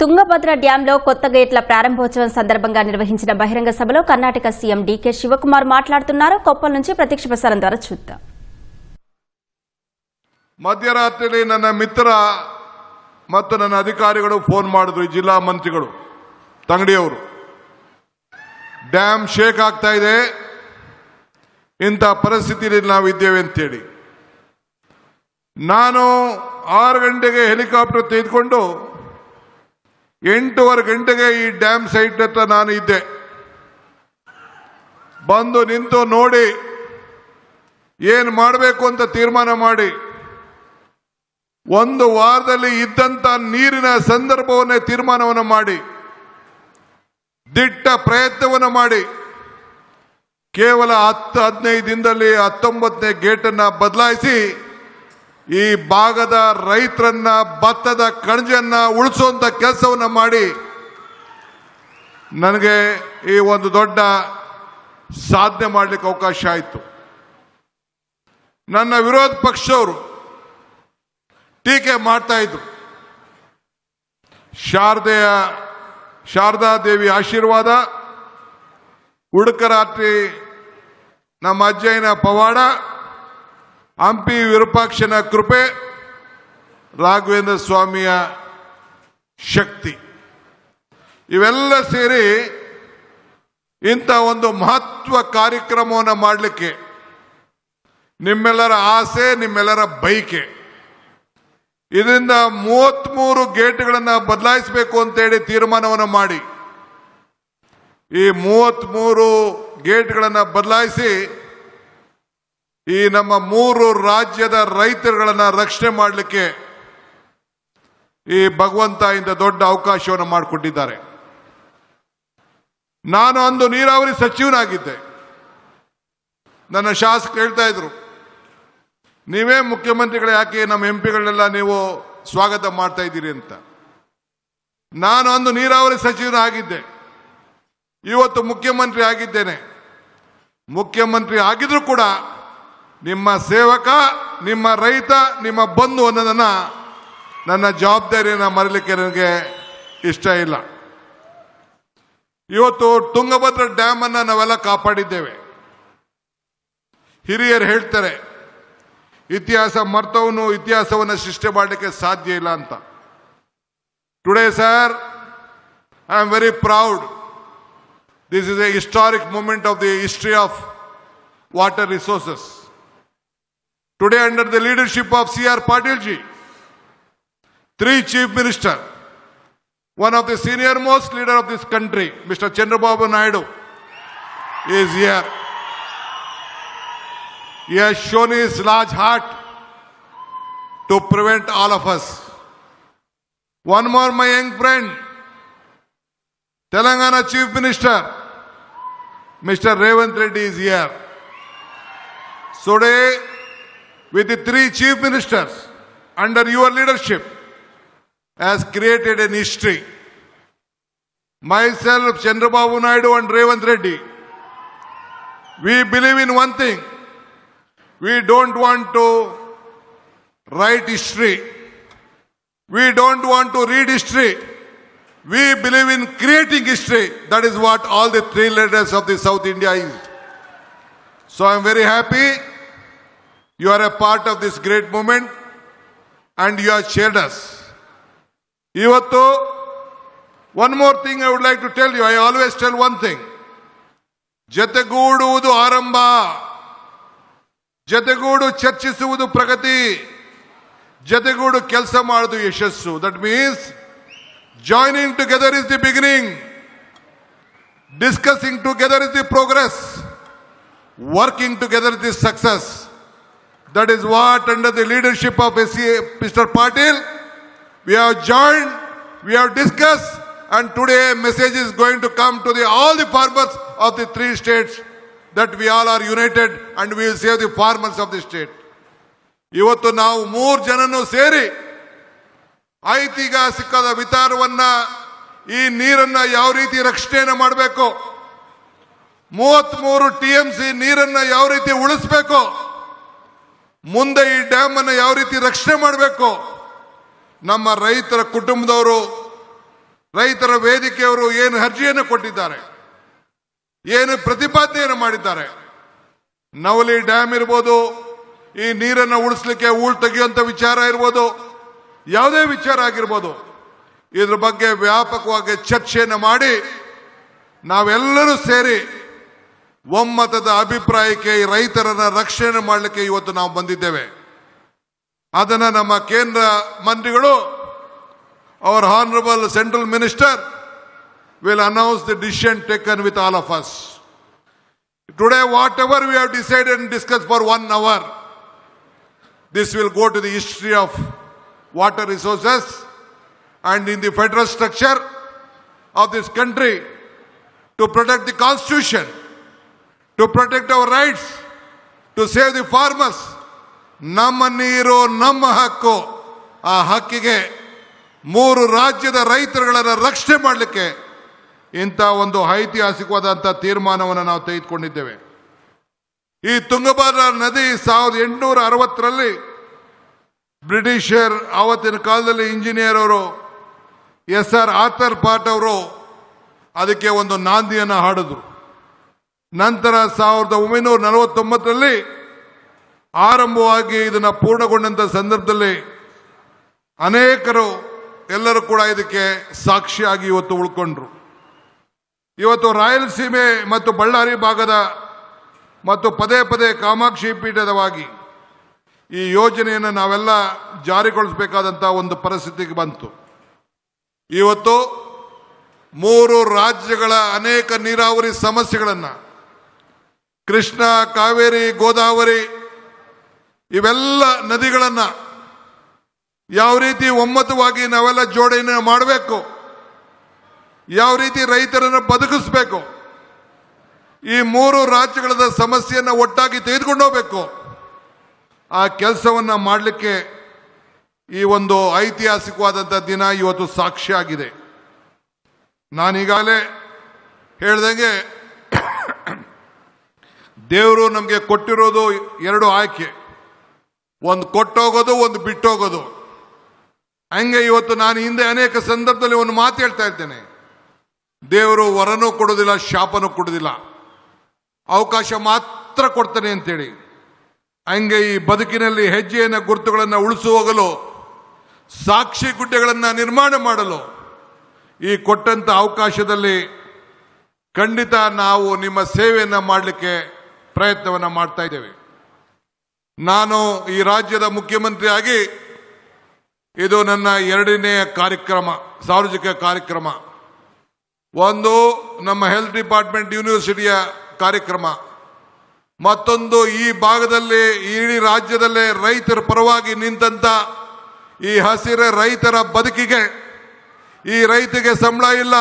తుంగభద్ర డ్యాంలో కొత్త గేట్ల ప్రారంభోత్సవం సందర్భంగా నిర్వహించిన బహిరంగ సభలో కర్ణాటక సీఎం డీకే శివకుమార్ మాట్లాడుతున్నారు. కొప్పల్ నుంచి ప్రత్యక్ష ప్రసారం ద్వారా చూద్దాం. ಮಧ್ಯರಾತ್ರಿ ನನ್ನ ಮಿತ್ರ ಮತ್ತು ನನ್ನ ಅಧಿಕಾರಿಗಳು ಫೋನ್ ಮಾಡಿದ್ರು. ಈ ಜಿಲ್ಲಾ ಮಂತ್ರಿಗಳು ತಂಗಡಿಯವರು, ಡ್ಯಾಮ್ ಶೇಕ್ ಆಗ್ತಾ ಇದೆ, ಇಂಥ ಪರಿಸ್ಥಿತಿಯಲ್ಲಿ ನಾವಿದ್ದೇವೆ ಅಂತೇಳಿ. ನಾನು 6 ಗಂಟೆಗೆ ಹೆಲಿಕಾಪ್ಟರ್ ತೆಗೆದುಕೊಂಡು 8:15 ಗಂಟೆಗೆ ಈ ಡ್ಯಾಮ್ ಸೈಟ್ ಹತ್ರ ನಾನು ಇದ್ದೆ. ಬಂದು ನಿಂತು ನೋಡಿ ಏನು ಮಾಡಬೇಕು ಅಂತ ತೀರ್ಮಾನ ಮಾಡಿ 1 ವಾರದಲ್ಲಿ ಇದ್ದಂತ ನೀರಿನ ಸಂದರ್ಭವನ್ನೇ ತೀರ್ಮಾನವನ್ನು ಮಾಡಿ ದಿಟ್ಟ ಪ್ರಯತ್ನವನ್ನು ಮಾಡಿ ಕೇವಲ 10-15 ದಿನದಲ್ಲಿ 19ನೇ ಗೇಟನ್ನು ಬದಲಾಯಿಸಿ ಈ ಭಾಗದ ರೈತರನ್ನ ಭತ್ತದ ಕಣಜನ್ನ ಉಳಿಸುವಂತ ಕೆಲಸವನ್ನ ಮಾಡಿ ನನಗೆ ಈ ಒಂದು ದೊಡ್ಡ ಸಾಧನೆ ಮಾಡಲಿಕ್ಕೆ ಅವಕಾಶ ಆಯಿತು. ನನ್ನ ವಿರೋಧ ಪಕ್ಷದವರು ಟೀಕೆ ಮಾಡ್ತಾ ಇದ್ರು. ಶಾರದಾ ದೇವಿ ಆಶೀರ್ವಾದ, ಉಡುಕರಾತ್ರಿ ನಮ್ಮ ಅಜ್ಜಯ್ಯನ ಪವಾಡ, ಹಂಪಿ ವಿರೂಪಾಕ್ಷನ ಕೃಪೆ, ರಾಘವೇಂದ್ರ ಸ್ವಾಮಿಯ ಶಕ್ತಿ, ಇವೆಲ್ಲ ಸೇರಿ ಇಂಥ ಒಂದು ಮಹತ್ವ ಕಾರ್ಯಕ್ರಮವನ್ನು ಮಾಡಲಿಕ್ಕೆ ನಿಮ್ಮೆಲ್ಲರ ಆಸೆ, ನಿಮ್ಮೆಲ್ಲರ ಬಯಕೆ. ಇದರಿಂದ 33 ಗೇಟ್ಗಳನ್ನು ಬದಲಾಯಿಸಬೇಕು ಅಂತೇಳಿ ತೀರ್ಮಾನವನ್ನು ಮಾಡಿ ಈ 33 ಗೇಟ್ಗಳನ್ನು ಬದಲಾಯಿಸಿ ಈ ನಮ್ಮ 3 ರಾಜ್ಯದ ರೈತರುಗಳನ್ನ ರಕ್ಷಣೆ ಮಾಡಲಿಕ್ಕೆ ಈ ಭಗವಂತ ಇಂಥ ದೊಡ್ಡ ಅವಕಾಶವನ್ನು ಮಾಡಿಕೊಟ್ಟಿದ್ದಾರೆ. ನಾನು ಅಂದು ನೀರಾವರಿ ಸಚಿವನಾಗಿದ್ದೆ. ನನ್ನ ಶಾಸಕರು ಹೇಳ್ತಾ ಇದ್ರು, ನೀವೇ ಮುಖ್ಯಮಂತ್ರಿಗಳು, ಯಾಕೆ ನಮ್ಮ ಎಂಪಿಗಳನ್ನೆಲ್ಲ ನೀವು ಸ್ವಾಗತ ಮಾಡ್ತಾ ಇದ್ದೀರಿ ಅಂತ. ನಾನು ಅಂದು ನೀರಾವರಿ ಸಚಿವನಾಗಿದ್ದೆ, ಇವತ್ತು ಮುಖ್ಯಮಂತ್ರಿ ಆಗಿದ್ದೇನೆ. ಮುಖ್ಯಮಂತ್ರಿ ಆಗಿದ್ರು ಕೂಡ ನಿಮ್ಮ ಸೇವಕ, ನಿಮ್ಮ ರೈತ, ನಿಮ್ಮ ಬಂಧು ಅನ್ನೋದನ್ನ ನನ್ನ ಜವಾಬ್ದಾರಿಯನ್ನು ಮರಲಿಕ್ಕೆ ನನಗೆ ಇಷ್ಟ ಇಲ್ಲ. ಇವತ್ತು ತುಂಗಭದ್ರಾ ಡ್ಯಾಮ್ ಅನ್ನ ನಾವೆಲ್ಲ ಕಾಪಾಡಿದ್ದೇವೆ. ಹಿರಿಯರು ಹೇಳ್ತಾರೆ, ಇತಿಹಾಸ ಮರ್ತವನು ಇತಿಹಾಸವನ್ನು ಸೃಷ್ಟಿ ಮಾಡಲಿಕ್ಕೆ ಸಾಧ್ಯ ಇಲ್ಲ ಅಂತ. Today sir, I am very proud. This is a historic moment of the history of water resources. Today, under the leadership of C.R. Patil ji, 3 chief ministers, one of the senior most leader of this country, Mr. Chandrababu Naidu, is here. He has shown his large heart to prevent all of us. One more, my young friend, Telangana Chief Minister, Mr. Revant Reddy is here. So today, with the 3 chief ministers under your leadership, has created an history. Myself, Chandrababu Naidu and Revant Reddy, we believe in one thing. We don't want to write history. We don't want to read history. We believe in creating history. That is what all the 3 leaders of the South India is. So I am very happy you are a part of this great movement and you have shared us. Ivattu, one more thing I would like to tell you. I always tell one thing. ಜತೆಗೂಡುವುದು ಆರಂಭ, ಜತೆಗೂಡು ಚರ್ಚಿಸುವುದು ಪ್ರಗತಿ, ಜತೆಗೂಡು ಕೆಲಸ ಮಾಡುವುದು ಯಶಸ್ಸು. That means joining together is the beginning, discussing together is the progress, working together is the success. That is what, under the leadership of Mr. Patil, we have joined, we have discussed, and today a message is going to come to all the farmers of the 3 states that we all are united and we will save the farmers of the state. ಇವತ್ತು ನಾವು 3 ಜನನು ಸೇರಿ ಐತಿಹಾಸಿಕದ ವಿಚಾರವನ್ನ, ಈ ನೀರನ್ನ ಯಾವ ರೀತಿ ರಕ್ಷಣೆಯನ್ನು ಮಾಡಬೇಕು, 33 TMC ನೀರನ್ನ ಯಾವ ರೀತಿ ಉಳಿಸಬೇಕು, ಮುಂದೆ ಈ ಡ್ಯಾಮ್ ಅನ್ನು ಯಾವ ರೀತಿ ರಕ್ಷಣೆ ಮಾಡಬೇಕು, ನಮ್ಮ ರೈತರ ಕುಟುಂಬದವರು ರೈತರ ವೇದಿಕೆಯವರು ಏನು ಅರ್ಜಿಯನ್ನು ಕೊಟ್ಟಿದ್ದಾರೆ, ಏನು ಪ್ರತಿಪಾದನೆಯನ್ನು ಮಾಡಿದ್ದಾರೆ. ನವಲಿ ಡ್ಯಾಮ್ ಇರ್ಬೋದು, ಈ ನೀರನ್ನು ಉಳಿಸ್ಲಿಕ್ಕೆ ಹೂಳು ತೆಗೆಯುವಂತ ವಿಚಾರ ಇರ್ಬೋದು, ಯಾವುದೇ ವಿಚಾರ ಆಗಿರ್ಬೋದು, ಇದ್ರ ಬಗ್ಗೆ ವ್ಯಾಪಕವಾಗಿ ಚರ್ಚೆಯನ್ನು ಮಾಡಿ ನಾವೆಲ್ಲರೂ ಸೇರಿ ಒಮ್ಮತದ ಅಭಿಪ್ರಾಯಕ್ಕೆ ಈ ರೈತರನ್ನ ರಕ್ಷಣೆ ಮಾಡಲಿಕ್ಕೆ ಇವತ್ತು ನಾವು ಬಂದಿದ್ದೇವೆ. ಅದನ್ನ ನಮ್ಮ ಕೇಂದ್ರ ಮಂತ್ರಿಗಳು, our honorable central minister will announce the decision taken with all of us. Today, whatever we have decided and discussed for 1 hour, this will go to the history of water resources and in the federal structure of this country to protect the constitution, to protect our rights, to save the farmers. ನಮ್ಮ ನೀರು ನಮ್ಮ ಹಕ್ಕು. ಆ ಹಕ್ಕಿಗೆ 3 ರಾಜ್ಯದ ರೈತರುಗಳನ್ನು ರಕ್ಷಣೆ ಮಾಡಲಿಕ್ಕೆ ಇಂಥ ಒಂದು ಐತಿಹಾಸಿಕವಾದಂಥ ತೀರ್ಮಾನವನ್ನು ನಾವು ತೆಗೆದುಕೊಂಡಿದ್ದೇವೆ. ಈ ತುಂಗಭದ್ರಾ ನದಿ 1860ರಲ್ಲಿ ಬ್ರಿಟಿಷರ್ ಆವತ್ತಿನ ಕಾಲದಲ್ಲಿ ಇಂಜಿನಿಯರ್ ಅವರು SR ಆರ್ಥರ್ ಪಾಟ್ ಅವರು ಅದಕ್ಕೆ ಒಂದು ನಾಂದಿಯನ್ನು ಹಾಡಿದ್ರು. ನಂತರ 1949ರಲ್ಲಿ ಆರಂಭವಾಗಿ ಇದನ್ನು ಪೂರ್ಣಗೊಂಡಂತ ಸಂದರ್ಭದಲ್ಲಿ ಅನೇಕರು ಎಲ್ಲರೂ ಕೂಡ ಇದಕ್ಕೆ ಸಾಕ್ಷಿಯಾಗಿ ಇವತ್ತು ಉಳ್ಕೊಂಡ್ರು. ಇವತ್ತು ರಾಯಲಸೀಮೆ ಮತ್ತು ಬಳ್ಳಾರಿ ಭಾಗದ ಮತ್ತು ಪದೇ ಪದೇ ಕಾಮಾಕ್ಷಿ ಪೀಠದವಾಗಿ ಈ ಯೋಜನೆಯನ್ನು ನಾವೆಲ್ಲ ಜಾರಿಗೊಳಿಸಬೇಕಾದಂಥ ಒಂದು ಪರಿಸ್ಥಿತಿಗೆ ಬಂತು. ಇವತ್ತು 3 ರಾಜ್ಯಗಳ ಅನೇಕ ನೀರಾವರಿ ಸಮಸ್ಯೆಗಳನ್ನು, ಕೃಷ್ಣ, ಕಾವೇರಿ, ಗೋದಾವರಿ ಇವೆಲ್ಲ ನದಿಗಳನ್ನು ಯಾವ ರೀತಿ ಒಮ್ಮತವಾಗಿ ನಾವೆಲ್ಲ ಜೋಡಣೆ ಮಾಡಬೇಕು, ಯಾವ ರೀತಿ ರೈತರನ್ನು ಬದುಕಿಸಬೇಕು, ಈ 3 ರಾಜ್ಯಗಳ ಸಮಸ್ಯೆಯನ್ನು ಒಟ್ಟಾಗಿ ತೆಗೆದುಕೊಂಡು ಹೋಗಬೇಕು, ಆ ಕೆಲಸವನ್ನು ಮಾಡಲಿಕ್ಕೆ ಈ ಒಂದು ಐತಿಹಾಸಿಕವಾದಂಥ ದಿನ ಇವತ್ತು ಸಾಕ್ಷಿಯಾಗಿದೆ. ನಾನೀಗಾಗಲೇ ಹೇಳ್ದಂಗೆ ದೇವರು ನಮಗೆ ಕೊಟ್ಟಿರೋದು 2 ಆಯ್ಕೆ, ಒಂದು ಕೊಟ್ಟೋಗೋದು, ಒಂದು ಬಿಟ್ಟೋಗೋದು. ಹಂಗೆ ಇವತ್ತು ನಾನು ಹಿಂದೆ ಅನೇಕ ಸಂದರ್ಭದಲ್ಲಿ ಒಂದು ಮಾತು ಹೇಳ್ತಾ ಇರ್ತೇನೆ, ದೇವರು ವರನೂ ಕೊಡೋದಿಲ್ಲ, ಶಾಪನೂ ಕೊಡೋದಿಲ್ಲ, ಅವಕಾಶ ಮಾತ್ರ ಕೊಡ್ತಾನೆ ಅಂತೇಳಿ. ಹಂಗೆ ಈ ಬದುಕಿನಲ್ಲಿ ಹೆಜ್ಜೆಯನ್ನು ಗುರುತುಗಳನ್ನು ಉಳಿಸು ಹೋಗಲು, ಸಾಕ್ಷಿ ಗುಡ್ಡೆಗಳನ್ನು ನಿರ್ಮಾಣ ಮಾಡಲು ಈ ಕೊಟ್ಟಂತ ಅವಕಾಶದಲ್ಲಿ ಖಂಡಿತ ನಾವು ನಿಮ್ಮ ಸೇವೆಯನ್ನು ಮಾಡಲಿಕ್ಕೆ ಪ್ರಯತ್ನವನ್ನು ಮಾಡ್ತಾ ಇದ್ದೇವೆ. ನಾನು ಈ ರಾಜ್ಯದ ಮುಖ್ಯಮಂತ್ರಿಯಾಗಿ ಇದು ನನ್ನ 2ನೇ ಕಾರ್ಯಕ್ರಮ, ಸಾರ್ವಜನಿಕ ಕಾರ್ಯಕ್ರಮ. ಒಂದು ನಮ್ಮ ಹೆಲ್ತ್ ಡಿಪಾರ್ಟ್ಮೆಂಟ್ ಯೂನಿವರ್ಸಿಟಿಯ ಕಾರ್ಯಕ್ರಮ, ಮತ್ತೊಂದು ಈ ಭಾಗದಲ್ಲಿ ಇಡೀ ರಾಜ್ಯದಲ್ಲೇ ರೈತರ ಪರವಾಗಿ ನಿಂತಂತ ಈ ಹಸಿರ ರೈತರ ಬದುಕಿಗೆ, ಈ ರೈತಿಗೆ ಸಂಬಳ ಇಲ್ಲ,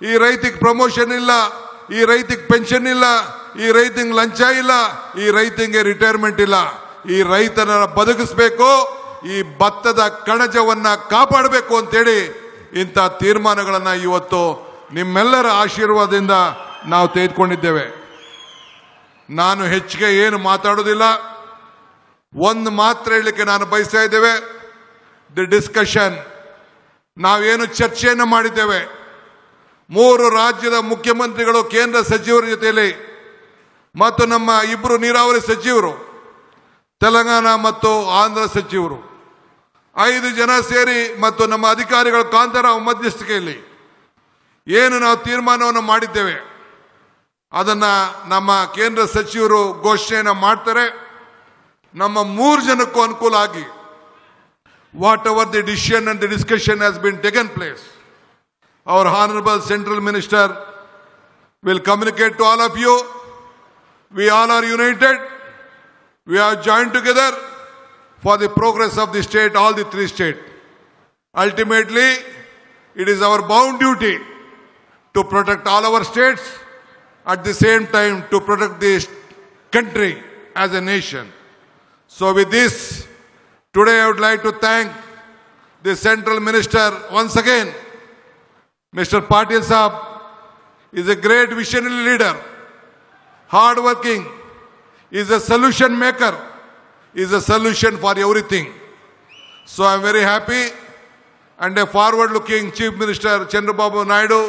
ಈ ರೈತಿಗೆ ಪ್ರಮೋಷನ್ ಇಲ್ಲ, ಈ ರೈತಿಗೆ ಪೆನ್ಷನ್ ಇಲ್ಲ, ಈ ರೈತಿಗೆ ಲಂಚ ಇಲ್ಲ, ಈ ರೈತಿಗೆ ರಿಟೈರ್ಮೆಂಟ್ ಇಲ್ಲ, ಈ ರೈತನ ಬದುಕಿಸಬೇಕು, ಈ ಭತ್ತದ ಕಣಜವನ್ನ ಕಾಪಾಡಬೇಕು ಅಂತೇಳಿ ಇಂಥ ತೀರ್ಮಾನಗಳನ್ನು ಇವತ್ತು ನಿಮ್ಮೆಲ್ಲರ ಆಶೀರ್ವಾದದಿಂದ ನಾವು ತೆಗೆದುಕೊಂಡಿದ್ದೇವೆ. ನಾನು ಹೆಚ್ಚಿಗೆ ಏನು ಮಾತಾಡೋದಿಲ್ಲ, ಒಂದು ಮಾತ್ರ ಹೇಳಲಿಕ್ಕೆ ನಾನು ಬಯಸ್ತಾ ಇದ್ದೇವೆ. ದಿ ಡಿಸ್ಕಷನ್, ನಾವೇನು ಚರ್ಚೆಯನ್ನು ಮಾಡಿದ್ದೇವೆ, 3 ರಾಜ್ಯದ ಮುಖ್ಯಮಂತ್ರಿಗಳು, ಕೇಂದ್ರ ಸಚಿವರ ಜೊತೆಯಲ್ಲಿ ಮತ್ತು ನಮ್ಮ 2 ನೀರಾವರಿ ಸಚಿವರು, ತೆಲಂಗಾಣ ಮತ್ತು ಆಂಧ್ರ ಸಚಿವರು, 5 ಜನ ಸೇರಿ ಮತ್ತು ನಮ್ಮ ಅಧಿಕಾರಿಗಳ ಕಾಂತಾರಾವ್ ಮಧ್ಯಸ್ಥಿಕೆಯಲ್ಲಿ ಏನು ನಾವು ತೀರ್ಮಾನವನ್ನು ಮಾಡಿದ್ದೇವೆ ಅದನ್ನ ನಮ್ಮ ಕೇಂದ್ರ ಸಚಿವರು ಘೋಷಣೆಯನ್ನು ಮಾಡ್ತಾರೆ. ನಮ್ಮ 3 ಜನಕ್ಕೂ ಅನುಕೂಲ ಆಗಿ whatever the decision and the discussion has been taken place, our honorable central minister will communicate to all of you. We all are united. We are joined together for the progress of the state, all the 3 states. Ultimately, it is our bound duty to protect all our states, at the same time to protect this country as a nation. So with this, today I would like to thank the central minister once again. Mr. Patil Saab is a great visionary leader, hard working, is a solution maker, is a solution for everything. So I am very happy and a forward-looking Chief Minister Chandrababu Naidu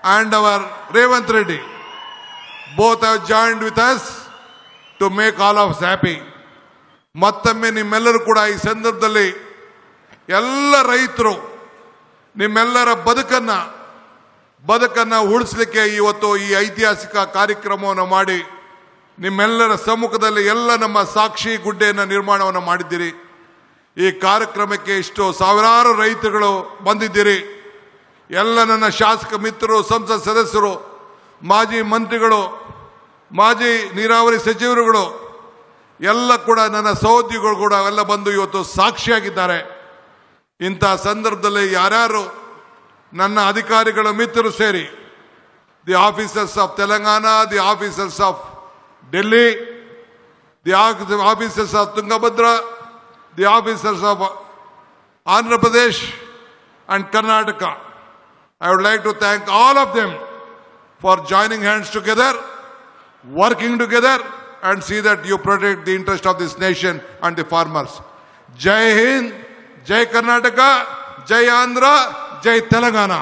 and our Revanth Reddy. Both have joined with us to make all of us happy. ಮತ್ತೊಮ್ಮೆ ನಿಮ್ಮೆಲ್ಲರೂ ಕೂಡ ಈ ಸಂದರ್ಭದಲ್ಲಿ ಎಲ್ಲ ರೈತರು ನಿಮ್ಮೆಲ್ಲರ ಬದುಕನ್ನ ಉಳಿಸಲಿಕ್ಕೆ ಇವತ್ತು ಈ ಐತಿಹಾಸಿಕ ಕಾರ್ಯಕ್ರಮವನ್ನು ಮಾಡಿ ನಿಮ್ಮೆಲ್ಲರ ಸಮ್ಮುಖದಲ್ಲಿ ಎಲ್ಲ ನಮ್ಮ ಸಾಕ್ಷಿ ಗುಡ್ಡೆಯನ್ನು ನಿರ್ಮಾಣವನ್ನು ಮಾಡಿದ್ದೀರಿ. ಈ ಕಾರ್ಯಕ್ರಮಕ್ಕೆ ಇಷ್ಟು ಸಾವಿರಾರು ರೈತರುಗಳು ಬಂದಿದ್ದೀರಿ. ಎಲ್ಲ ನನ್ನ ಶಾಸಕ ಮಿತ್ರರು, ಸಂಸತ್ ಸದಸ್ಯರು, ಮಾಜಿ ಮಂತ್ರಿಗಳು, ಮಾಜಿ ನೀರಾವರಿ ಸಚಿವರುಗಳು ಎಲ್ಲ ಕೂಡ ನನ್ನ ಸಹೋದ್ಯೋಗಿಗಳು ಕೂಡ ಎಲ್ಲ ಬಂದು ಇವತ್ತು ಸಾಕ್ಷಿಯಾಗಿದ್ದಾರೆ. ಇಂಥ ಸಂದರ್ಭದಲ್ಲಿ ಯಾರ್ಯಾರು ನನ್ನ ಅಧಿಕಾರಿಗಳ ಮಿತ್ರರು ಸೇರಿ the officers of Telangana, the officers of Delhi, the officers of Tungabhadra, the officers of Andhra Pradesh and Karnataka. I would like to thank all of them for joining hands together, working together and see that you protect the interest of this nation and the farmers. Jai Hind, Jai Karnataka, Jai Andhra, Jai Telangana.